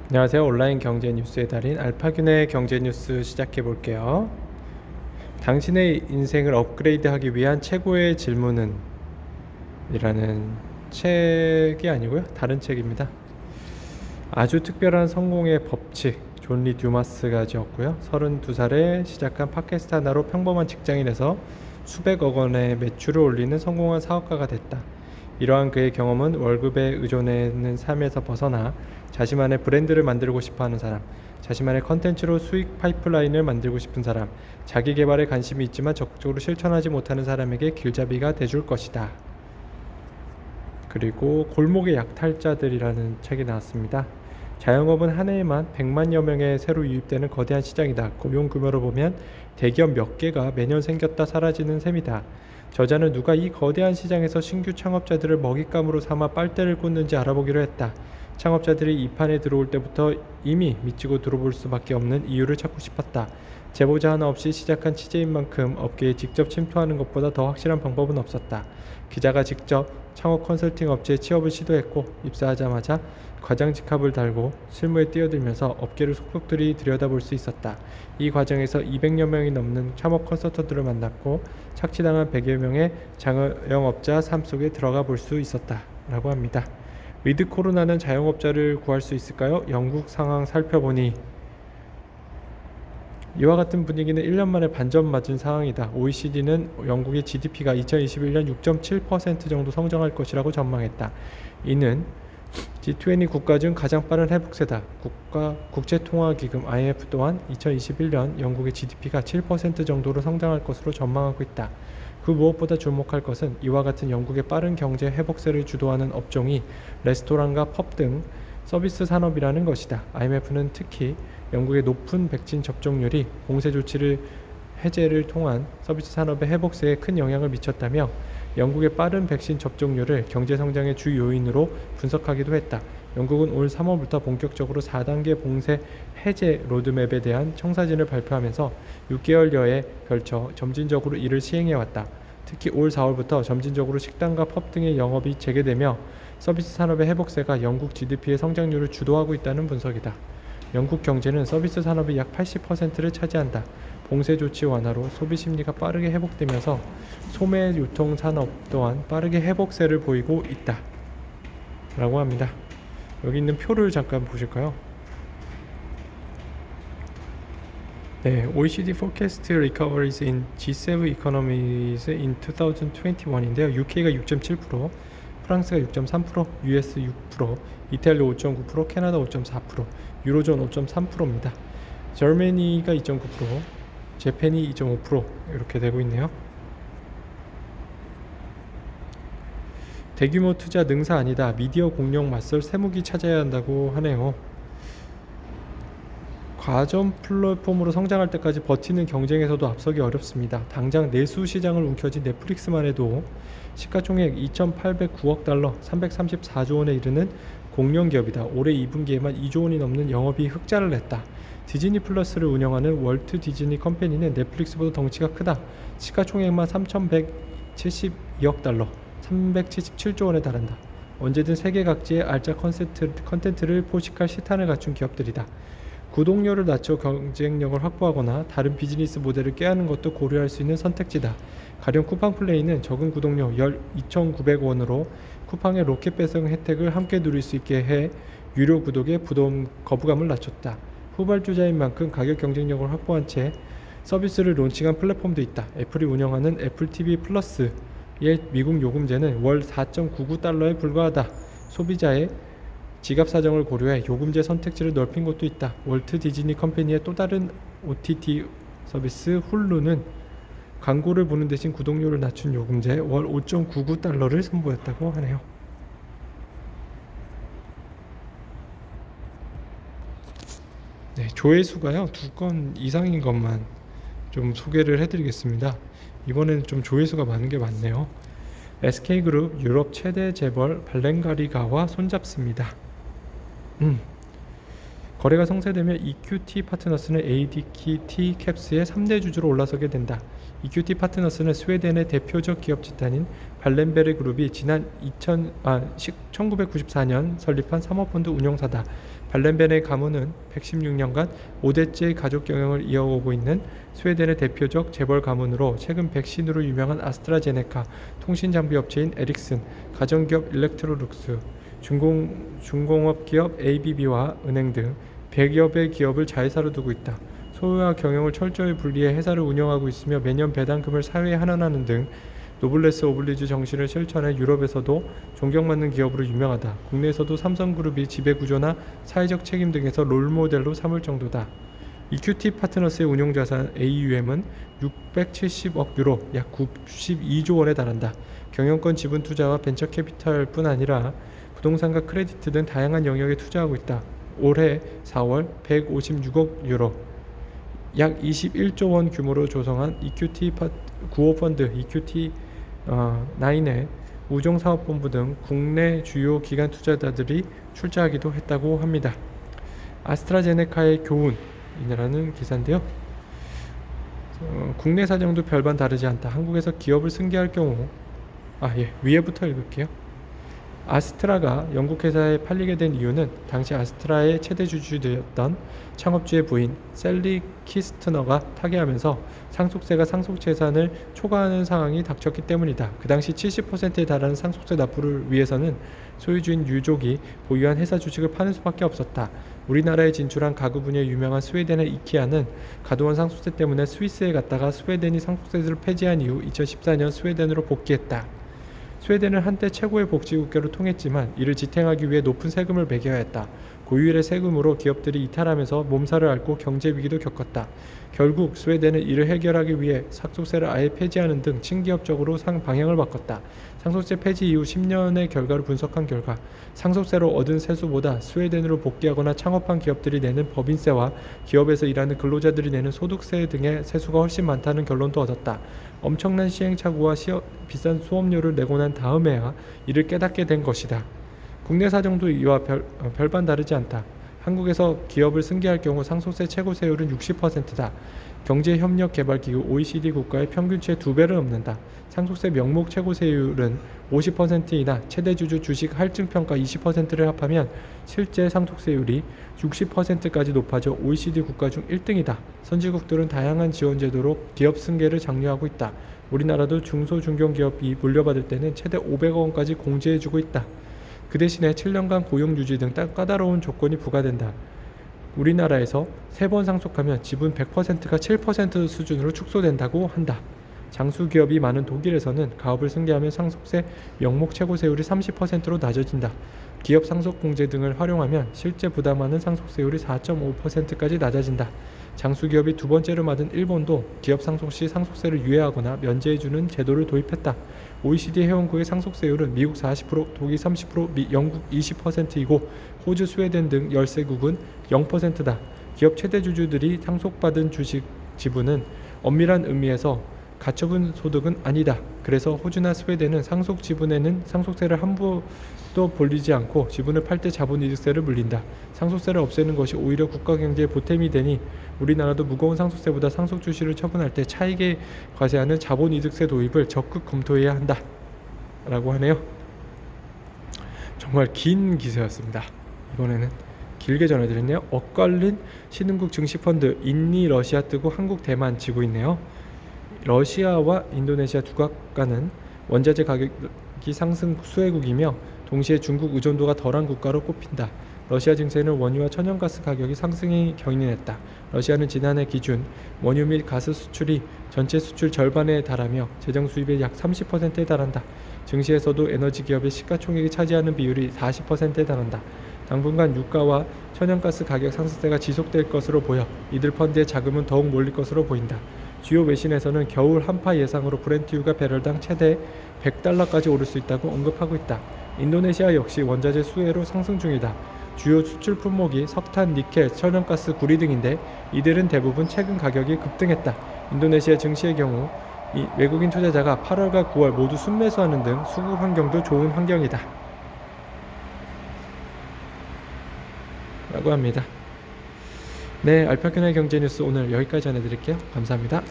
안녕하세요. 온라인 경제 뉴스의 달인 알파균의 경제 뉴스 시작해 볼게요. 당신의 인생을 업그레이드하기 위한 최고의 질문은 이라는 책이 아니고요. 다른 책입니다. 아주 특별한 성공의 법칙, 존 리 듀마스가 지었고요. 32살에 시작한 팟캐스트 하나로 평범한 직장인에서 수백억 원의 매출을 올리는 성공한 사업가가 됐다. 이러한 그의 경험은 월급에 의존하는 삶에서 벗어나 자신만의 브랜드를 만들고 싶어하는 사람, 자신만의 컨텐츠로 수익 파이프라인을 만들고 싶은 사람, 자기 개발에 관심이 있지만 적극적으로 실천하지 못하는 사람에게 길잡이가 돼줄 것이다. 그리고 골목의 약탈자들이라는 책이 나왔습니다. 자영업은 한 해에만 100만여 명의 새로 유입되는 거대한 시장이다. 고용 규모로 보면 대기업 몇 개가 매년 생겼다 사라지는 셈이다. 저자는 누가 이 거대한 시장에서 신규 창업자들을 먹잇감으로 삼아 빨대를 꽂는지 알아보기로 했다. 창업자들이 이 판에 들어올 때부터 이미 미치고 들어볼 수밖에 없는 이유를 찾고 싶었다. 제보자 하나 없이 시작한 취재인 만큼 업계에 직접 침투하는 것보다 더 확실한 방법은 없었다. 기자가 직접 창업 컨설팅 업체에 취업을 시도했고 입사하자마자 과장 직함을 달고 실무에 뛰어들면서 업계를 속속들이 들여다볼 수 있었다. 이 과정에서 200여 명이 넘는 창업 컨설턴트를 만났고 착취당한 100여 명의 자영업자 삶 속에 들어가 볼 수 있었다. 라고 합니다. 위드 코로나는 자영업자를 구할 수 있을까요? 영국 상황 살펴보니 이와 같은 분위기는 1년 만에 반전 맞은 상황이다. OECD는 영국의 GDP가 2021년 6.7% 정도 성장할 것이라고 전망했다. 이는 G20 국가 중 가장 빠른 회복세다. 국제통화기금 IMF 또한 2021년 영국의 GDP가 7% 정도로 성장할 것으로 전망하고 있다. 그 무엇보다 주목할 것은 이와 같은 영국의 빠른 경제 회복세를 주도하는 업종이 레스토랑과 펍 등 서비스 산업이라는 것이다. IMF는 특히 영국의 높은 백신 접종률이 봉쇄 조치를 해제를 통한 서비스 산업의 회복세에 큰 영향을 미쳤다며 영국의 빠른 백신 접종률을 경제 성장의 주 요인으로 분석하기도 했다. 영국은 올 3월부터 본격적으로 4단계 봉쇄 해제 로드맵에 대한 청사진을 발표하면서 6개월여에 걸쳐 점진적으로 이를 시행해왔다. 특히 올 4월부터 점진적으로 식당과 펍 등의 영업이 재개되며 서비스 산업의 회복세가 영국 GDP의 성장률을 주도하고 있다는 분석이다. 영국 경제는 서비스 산업이 약 80%를 차지한다. 봉쇄 조치 완화로 소비 심리가 빠르게 회복되면서 소매 유통 산업 또한 빠르게 회복세를 보이고 있다. 라고 합니다. 여기 있는 표를 잠깐 보실까요? 네, OECD forecast recoveries in G7 economies in 2021인데요. UK가 6.7%, 프랑스가 6.3%, US 6%, 이탈리아 5.9%, 캐나다 5.4%, 유로존 5.3%입니다. 저머니가 2.9%, 재팬이 2.5% 이렇게 되고 있네요. 대규모 투자 능사 아니다. 미디어 공룡 맞설 세무기 찾아야 한다고 하네요. 과점 플랫폼으로 성장할 때까지 버티는 경쟁에서도 앞서기 어렵습니다. 당장 내수 시장을 움켜쥔 넷플릭스만 해도 시가총액 2,809억 달러, 334조 원에 이르는 공룡 기업이다. 올해 2분기에만 2조 원이 넘는 영업이 흑자를 냈다. 디즈니 플러스를 운영하는 월트 디즈니 컴퍼니는 넷플릭스보다 덩치가 크다. 시가총액만 3,172억 달러, 377조 원에 달한다. 언제든 세계 각지의 알짜 컨텐츠를 포식할 시탄을 갖춘 기업들이다. 구독료를 낮춰 경쟁력을 확보하거나 다른 비즈니스 모델을 깨하는 것도 고려할 수 있는 선택지다. 가령 쿠팡플레이는 적은 구독료 2,900원으로 쿠팡의 로켓 배송 혜택을 함께 누릴 수 있게 해 유료 구독의 거부감을 낮췄다. 후발주자인 만큼 가격 경쟁력을 확보한 채 서비스를 론칭한 플랫폼도 있다. 애플이 운영하는 애플 TV 플러스의 미국 요금제는 월 4.99달러에 불과하다. 소비자의 지갑 사정을 고려해 요금제 선택지를 넓힌 곳도 있다. 월트 디즈니 컴퍼니의 또 다른 OTT 서비스 훌루는 광고를 보는 대신 구독료를 낮춘 요금제 월 5.99달러를 선보였다고 하네요. 네, 조회수가요 2건 이상인 것만 좀 소개를 해드리겠습니다. 이번에는 좀 조회수가 많은 게 많네요. SK그룹 유럽 최대 재벌 발렌가리가와 손잡습니다. 거래가 성사되면 EQT 파트너스는 ADT 캡스의 3대 주주로 올라서게 된다. EQT 파트너스는 스웨덴의 대표적 기업 집단인 발렌베르 그룹이 지난 1994년 설립한 사모펀드 운용사다. 발렌베르의 가문은 116년간 5대째 가족 경영을 이어오고 있는 스웨덴의 대표적 재벌 가문으로 최근 백신으로 유명한 아스트라제네카, 통신장비 업체인 에릭슨, 가전기업 일렉트로룩스, 중공업 기업 ABB와 은행 등 100여 개 기업을 자회사로 두고 있다. 소유와 경영을 철저히 분리해 회사를 운영하고 있으며 매년 배당금을 사회에 환원하는 등 노블레스 오블리주 정신을 실천해 유럽에서도 존경받는 기업으로 유명하다. 국내에서도 삼성그룹이 지배구조나 사회적 책임 등에서 롤모델로 삼을 정도다. EQT 파트너스의 운용자산 AUM은 670억 유로, 약 92조 원에 달한다. 경영권 지분 투자와 벤처 캐피탈뿐 아니라 부동산과 크레디트 등 다양한 영역에 투자하고 있다. 올해 4월 156억 유로, 약 21조 원 규모로 조성한 EQT 구호펀드 EQT9의 우종사업본부 등 국내 주요 기관 투자자들이 출자하기도 했다고 합니다. 아스트라제네카의 교훈이라는 기사인데요. 국내 사정도 별반 다르지 않다. 한국에서 기업을 승계할 경우 위에부터 읽을게요. 아스트라가 영국 회사에 팔리게 된 이유는 당시 아스트라의 최대 주주였던 창업주의 부인 셀리 키스트너가 타계하면서 상속세가 상속재산을 초과하는 상황이 닥쳤기 때문이다. 그 당시 70%에 달하는 상속세 납부를 위해서는 소유주인 유족이 보유한 회사 주식을 파는 수밖에 없었다. 우리나라에 진출한 가구 분야에 유명한 스웨덴의 이케아는 과도한 상속세 때문에 스위스에 갔다가 스웨덴이 상속세를 폐지한 이후 2014년 스웨덴으로 복귀했다. 스웨덴은 한때 최고의 복지국가로 통했지만 이를 지탱하기 위해 높은 세금을 매겨야 했다. 고유의 세금으로 기업들이 이탈하면서 몸살을 앓고 경제 위기도 겪었다. 결국 스웨덴은 이를 해결하기 위해 상속세를 아예 폐지하는 등 친기업적으로 방향을 바꿨다. 상속세 폐지 이후 10년의 결과를 분석한 결과 상속세로 얻은 세수보다 스웨덴으로 복귀하거나 창업한 기업들이 내는 법인세와 기업에서 일하는 근로자들이 내는 소득세 등의 세수가 훨씬 많다는 결론도 얻었다. 엄청난 시행착오와 비싼 수업료를 내고 난 다음에야 이를 깨닫게 된 것이다. 국내 사정도 이와 별반 다르지 않다. 한국에서 기업을 승계할 경우 상속세 최고세율은 60%다. 경제협력개발기구 OECD 국가의 평균치의 2배를 넘는다. 상속세 명목 최고세율은 50%이나 최대주주 주식 할증평가 20%를 합하면 실제 상속세율이 60%까지 높아져 OECD 국가 중 1등이다. 선진국들은 다양한 지원 제도로 기업 승계를 장려하고 있다. 우리나라도 중소중견기업이 물려받을 때는 최대 500억 원까지 공제해주고 있다. 그 대신에 7년간 고용 유지 등 까다로운 조건이 부과된다. 우리나라에서 3번 상속하면 지분 100%가 7% 수준으로 축소된다고 한다. 장수기업이 많은 독일에서는 가업을 승계하면 상속세 명목 최고세율이 30%로 낮아진다. 기업 상속공제 등을 활용하면 실제 부담하는 상속세율이 4.5%까지 낮아진다. 장수기업이 두 번째로 많은 일본도 기업 상속 시 상속세를 유예하거나 면제해주는 제도를 도입했다. OECD 회원국의 상속세율은 미국 40%, 독일 30%, 영국 20%이고 호주, 스웨덴 등 13국은 0%다. 기업 최대 주주들이 상속받은 주식 지분은 엄밀한 의미에서 가처분 소득은 아니다. 그래서 호주나 스웨덴은 상속 지분에는 상속세를 한 푼도 벌리지 않고 지분을 팔 때 자본이득세를 물린다. 상속세를 없애는 것이 오히려 국가 경제에 보탬이 되니 우리나라도 무거운 상속세보다 상속 주식을 처분할 때 차익에 과세하는 자본이득세 도입을 적극 검토해야 한다. 라고 하네요. 정말 긴 기사였습니다. 이번에는 길게 전해드렸네요. 엇갈린 신흥국 증시펀드 인니 러시아 뜨고 한국 대만 지고 있네요. 러시아와 인도네시아 두 국가는 원자재 가격이 상승 수혜국이며 동시에 중국 의존도가 덜한 국가로 꼽힌다. 러시아 증세는 원유와 천연가스 가격이 상승이 견인했다. 러시아는 지난해 기준 원유 및 가스 수출이 전체 수출 절반에 달하며 재정 수입의 약 30%에 달한다. 증시에서도 에너지 기업의 시가총액이 차지하는 비율이 40%에 달한다. 당분간 유가와 천연가스 가격 상승세가 지속될 것으로 보여 이들 펀드의 자금은 더욱 몰릴 것으로 보인다. 주요 외신에서는 겨울 한파 예상으로 브렌트유가 배럴당 최대 100달러까지 오를 수 있다고 언급하고 있다. 인도네시아 역시 원자재 수혜로 상승 중이다. 주요 수출 품목이 석탄, 니켈, 천연가스, 구리 등인데 이들은 대부분 최근 가격이 급등했다. 인도네시아 증시의 경우 외국인 투자자가 8월과 9월 모두 순매수하는 등 수급 환경도 좋은 환경이다. 라고 합니다. 네, 알파큐나의 경제 뉴스 오늘 여기까지 전해드릴게요. 감사합니다.